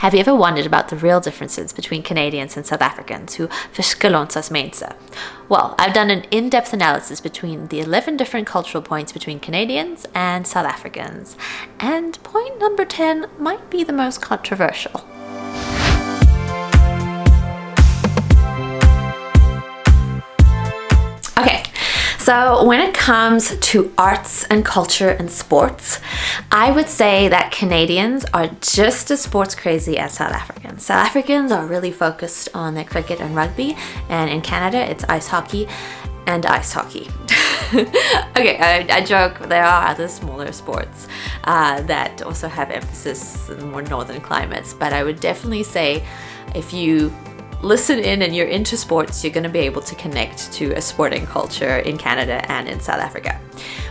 Have you ever wondered about the real differences between Canadians and South Africans? Hoe verskil ons as mense? Well, I've done an in-depth analysis between the 11 different cultural points between Canadians and South Africans. And point number 10 might be the most controversial. Okay, so when it comes to arts and culture and sports, I would say that Canadians are just as sports crazy as South Africans. South Africans are really focused on their cricket and rugby, and in Canada it's ice hockey and ice hockey. Okay, I joke, there are other smaller sports that also have emphasis in more northern climates, but I would definitely say if you listen in and you're into sports, you're going to be able to connect to a sporting culture in Canada and in South Africa.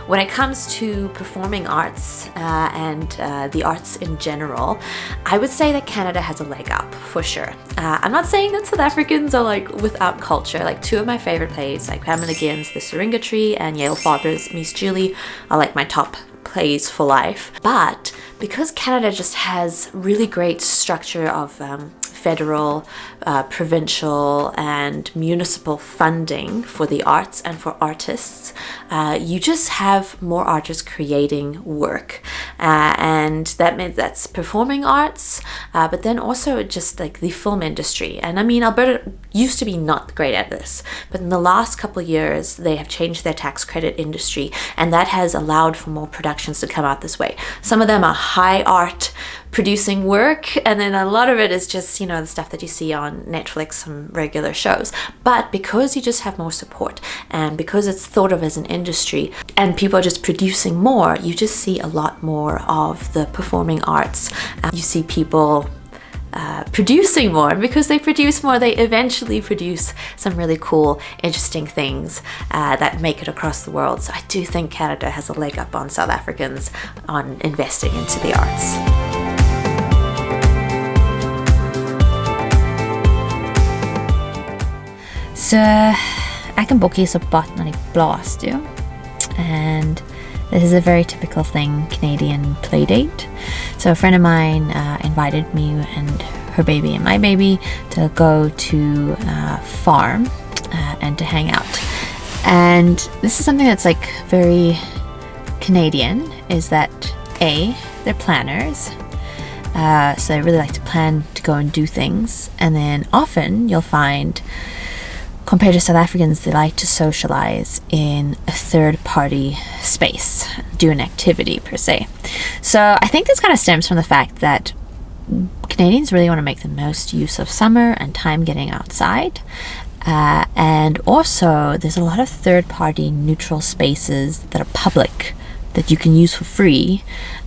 When it comes to performing arts and the arts in general, I would say that Canada has a leg up for sure. I'm not saying that South Africans are like without culture. Like two of my favorite plays, like Pamela Ginn's The Syringa Tree and Yale Farber's Miss Julie, are like my top plays for life. But because Canada just has really great structure of federal, provincial and municipal funding for the arts and for artists, you just have more artists creating work, and that means that's performing arts, but then also just like the film industry. And I mean, Alberta used to be not great at this, but in the last couple of years they have changed their tax credit industry, and that has allowed for more productions to come out this way. Some of them are high art producing work, and then a lot of it is just, you know, the stuff that you see on Netflix and regular shows. But because you just have more support, and because it's thought of as an industry and people are just producing more, you just see a lot more of the performing arts. You see people producing more, and because they produce more, they eventually produce some really cool, interesting things that make it across the world. So I do think Canada has a leg up on South Africans on investing into the arts. So ek en Bokkie is op pad na die plaas toe, and this is a very typical thing, Canadian play date. So a friend of mine invited me and her baby and my baby to go to a farm and to hang out. And this is something that's like very Canadian, is that they're planners. So they really like to plan to go and do things, and then often you'll find, compared to South Africans, they like to socialize in a third-party space, do an activity per se. So I think this kind of stems from the fact that Canadians really want to make the most use of summer and time getting outside. And also, there's a lot of third-party neutral spaces that are public that you can use for free,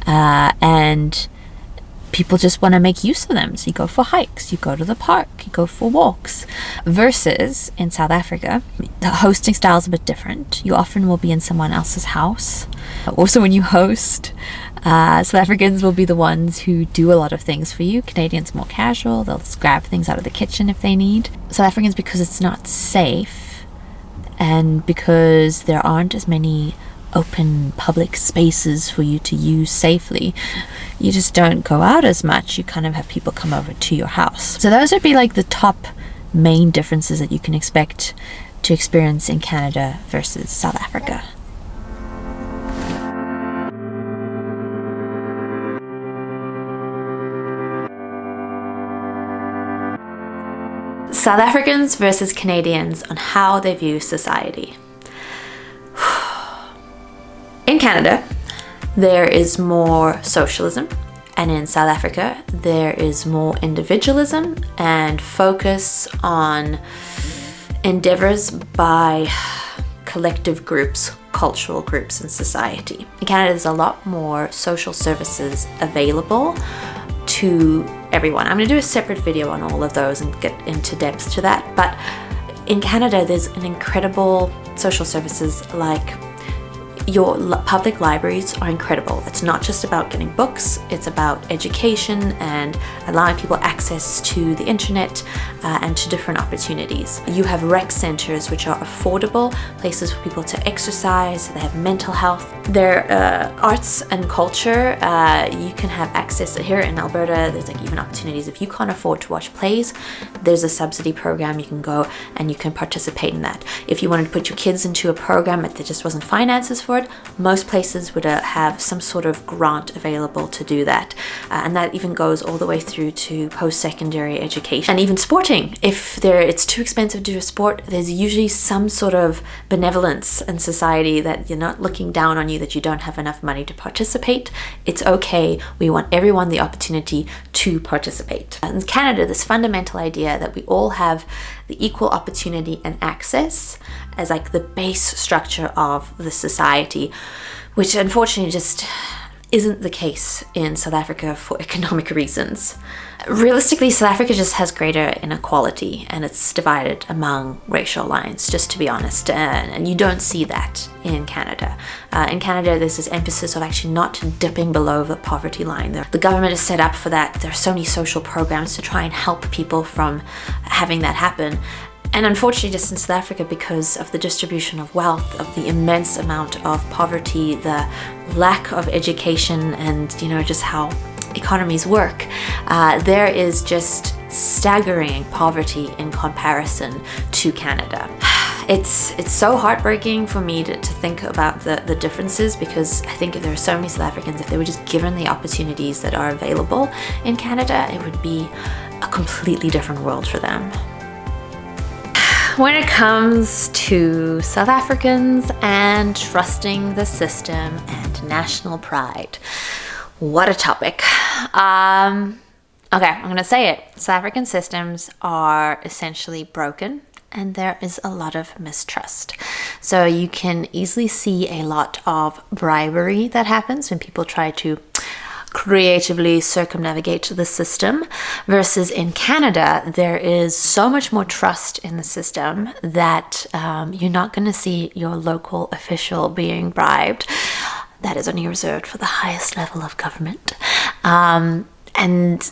and people just want to make use of them. So you go for hikes, you go to the park, you go for walks. Versus in South Africa, the hosting style is a bit different. You often will be in someone else's house. Also, when you host, South Africans will be the ones who do a lot of things for you. Canadians more casual. They'll just grab things out of the kitchen if they need. South Africans, because it's not safe, and because there aren't as many open public spaces for you to use safely, you just don't go out as much. You kind of have people come over to your house. So those would be like the top main differences that you can expect to experience in Canada versus South Africa. South Africans versus Canadians on how they view society. In Canada, there is more socialism, and in South Africa, there is more individualism and focus on endeavors by collective groups, cultural groups in society. In Canada, there's a lot more social services available to everyone. I'm going to do a separate video on all of those and get into depth to that, but in Canada, there's an incredible social services like Your public libraries are incredible. It's not just about getting books, it's about education and allowing people access to the internet and to different opportunities. You have rec centers, which are affordable places for people to exercise. They have mental health. Their arts and culture, you can have access here in Alberta. There's like even opportunities if you can't afford to watch plays, there's a subsidy program. You can go and you can participate in that. If you wanted to put your kids into a program but there just wasn't finances for it, most places would have some sort of grant available to do that. And that even goes all the way through to post-secondary education and even sporting. If it's too expensive to do a sport, there's usually some sort of benevolence in society that you're not looking down on you that you don't have enough money to participate. It's okay. We want everyone the opportunity to participate. In Canada, this fundamental idea that we all have the equal opportunity and access as like the base structure of the society, which unfortunately just isn't the case in South Africa for economic reasons. Realistically, South Africa just has greater inequality and it's divided among racial lines, just to be honest, and you don't see that in Canada. In Canada, there's this emphasis of actually not dipping below the poverty line. The government is set up for that. There are so many social programs to try and help people from having that happen. And unfortunately, just in South Africa, because of the distribution of wealth, of the immense amount of poverty, the lack of education, and just how economies work, there is just staggering poverty in comparison to Canada. It's so heartbreaking for me to think about the differences, because I think if there are so many South Africans, if they were just given the opportunities that are available in Canada, it would be a completely different world for them. When it comes to South Africans and trusting the system and national pride, what a topic. Okay, I'm going to say it. South African systems are essentially broken and there is a lot of mistrust. So you can easily see a lot of bribery that happens when people try to creatively circumnavigate the system, versus in Canada there is so much more trust in the system that you're not going to see your local official being bribed. That is only reserved for the highest level of government. And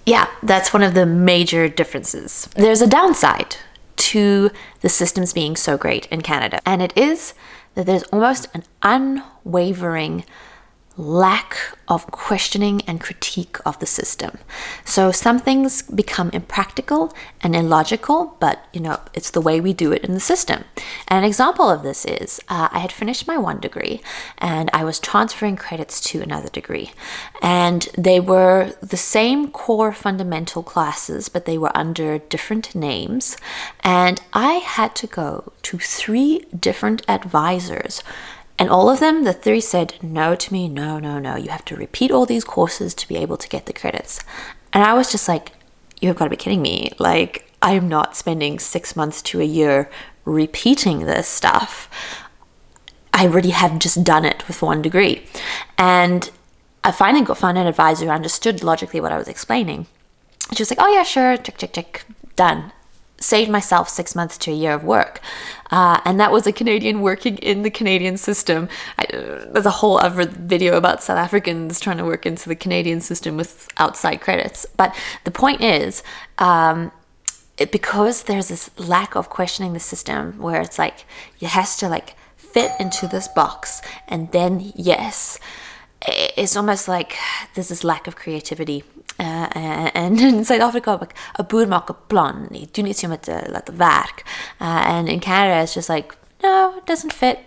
yeah, that's one of the major differences. There's a downside to the systems being so great in Canada, and it is that there's almost an unwavering lack of questioning and critique of the system. So some things become impractical and illogical, but it's the way we do it in the system. And an example of this is I had finished my one degree and I was transferring credits to another degree, and they were the same core fundamental classes, but they were under different names, and I had to go to 3 different advisors. And all of them, the 3 said no to me, no. You have to repeat all these courses to be able to get the credits. And I was just like, you've got to be kidding me. Like, I am not spending 6 months to a year repeating this stuff. I already have just done it with 1 degree. And I finally found an advisor who understood logically what I was explaining. She was like, oh yeah, sure, check, done. Saved myself 6 months to a year of work. And that was a Canadian working in the Canadian system. There's a whole other video about South Africans trying to work into the Canadian system with outside credits. But the point is, because there's this lack of questioning the system where it's like, it has to like fit into this box and then yes, it's almost like there's this lack of creativity. En in Suid-Afrika heb ek 'n boer maak 'n plan. Jy doen iets om dit te laat werk. And in Canada it's just like, no, it doesn't fit.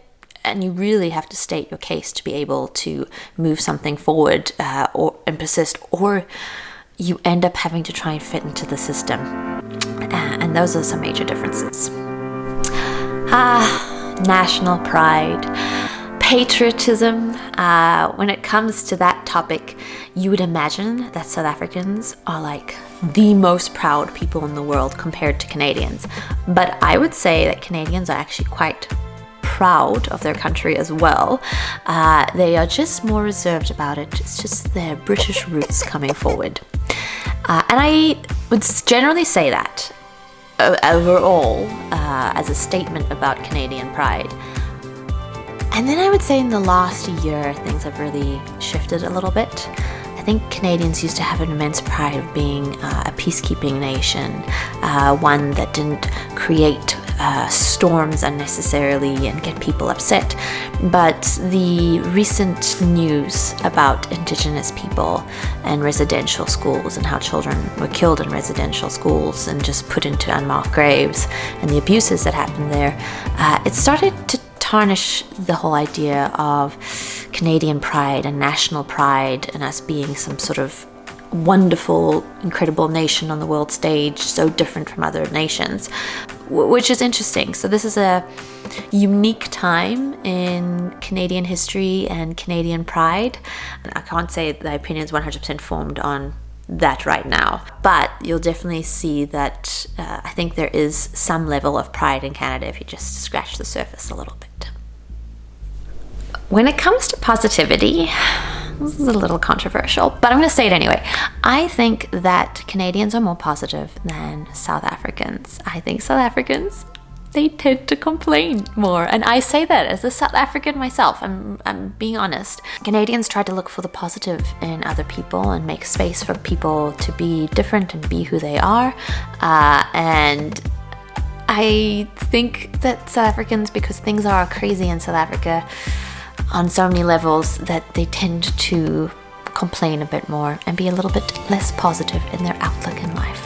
And you really have to state your case to be able to move something forward and persist, or you end up having to try and fit into the system. And those are some major differences. National pride. Patriotism, when it comes to that topic, you would imagine that South Africans are like the most proud people in the world compared to Canadians. But I would say that Canadians are actually quite proud of their country as well. They are just more reserved about it. It's just their British roots coming forward. And I would generally say that overall, as a statement about Canadian pride, And then I would say in the last year, things have really shifted a little bit. I think Canadians used to have an immense pride of being a peacekeeping nation, one that didn't create storms unnecessarily and get people upset. But the recent news about Indigenous people and residential schools and how children were killed in residential schools and just put into unmarked graves and the abuses that happened there, it started to tarnish the whole idea of Canadian pride and national pride and us being some sort of wonderful, incredible nation on the world stage, so different from other nations, which is interesting. So this is a unique time in Canadian history and Canadian pride. I can't say the opinion is 100% formed on that right now, but you'll definitely see that I think there is some level of pride in Canada if you just scratch the surface a little bit. When it comes to positivity, this is a little controversial, but I'm going to say it anyway. I think that Canadians are more positive than South Africans. I think South Africans, they tend to complain more. And I say that as a South African myself. I'm being honest. Canadians try to look for the positive in other people and make space for people to be different and be who they are. And I think that South Africans, because things are crazy in South Africa on so many levels, that they tend to complain a bit more and be a little bit less positive in their outlook in life.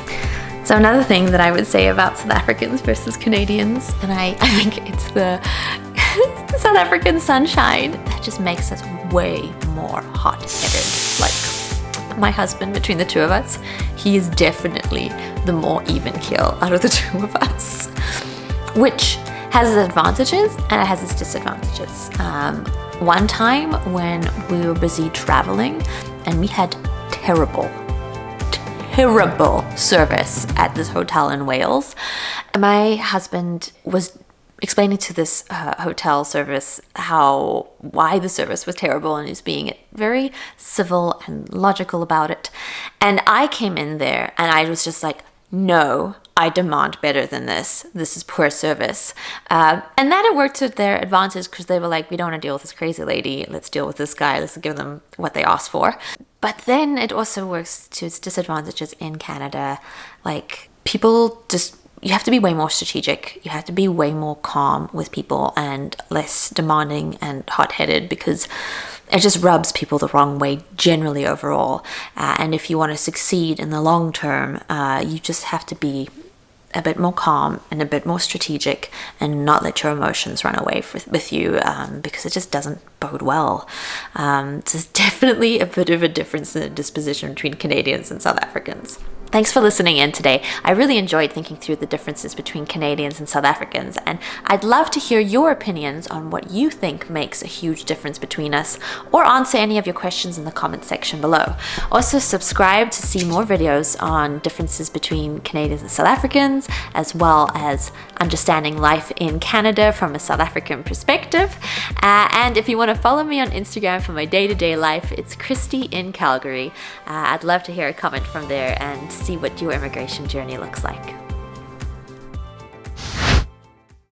So another thing that I would say about South Africans versus Canadians, and I think it's the South African sunshine that just makes us way more hot-headed. Like my husband, between the two of us, he is definitely the more even keel out of the two of us, which has its advantages and it has its disadvantages. One time when we were busy traveling and we had terrible service at this hotel in Wales. My husband was explaining to this hotel service why the service was terrible, and he was being very civil and logical about it. And I came in there and I was just like, no, I demand better than this. This is poor service. And that it worked to their advantage because they were like, we don't want to deal with this crazy lady. Let's deal with this guy. Let's give them what they asked for. But then it also works to its disadvantages in Canada. Like people just, you have to be way more strategic. You have to be way more calm with people and less demanding and hot-headed, because it just rubs people the wrong way generally overall. And if you want to succeed in the long term, you just have to be a bit more calm and a bit more strategic and not let your emotions run away with you, because it just doesn't bode well. There's definitely a bit of a difference in the disposition between Canadians and South Africans. Thanks for listening in today. I really enjoyed thinking through the differences between Canadians and South Africans, and I'd love to hear your opinions on what you think makes a huge difference between us, or answer any of your questions in the comment section below. Also, subscribe to see more videos on differences between Canadians and South Africans, as well as understanding life in Canada from a South African perspective. And if you want to follow me on Instagram for my day-to-day life, it's Christy in Calgary. I'd love to hear a comment from there and see what your immigration journey looks like.